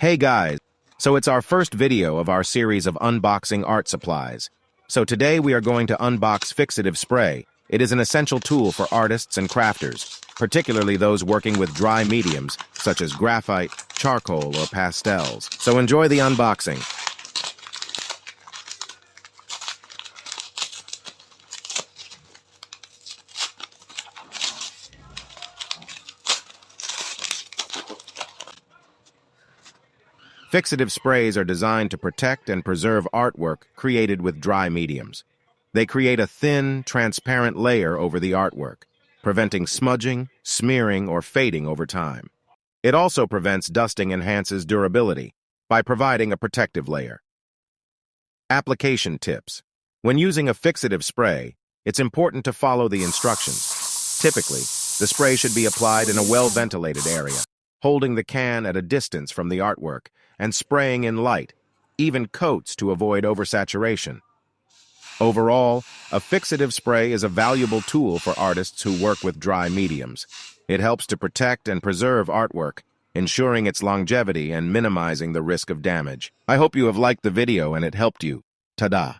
Hey guys, so it's our first video of our series of unboxing art supplies. So today we are going to unbox Fixative spray. It is an essential tool for artists and crafters, particularly those working with dry mediums such as graphite, charcoal, or pastels. So enjoy the unboxing. Fixative sprays are designed to protect and preserve artwork created with dry mediums. They create a thin, transparent layer over the artwork, preventing smudging, smearing, or fading over time. It also prevents dusting and enhances durability by providing a protective layer. Application tips. When using a fixative spray, it's important to follow the instructions. Typically, the spray should be applied in a well-ventilated area, holding the can at a distance from the artwork and spraying in light, even coats to avoid oversaturation. Overall, a fixative spray is a valuable tool for artists who work with dry mediums. It helps to protect and preserve artwork, ensuring its longevity and minimizing the risk of damage. I hope you have liked the video and it helped you. Ta-da!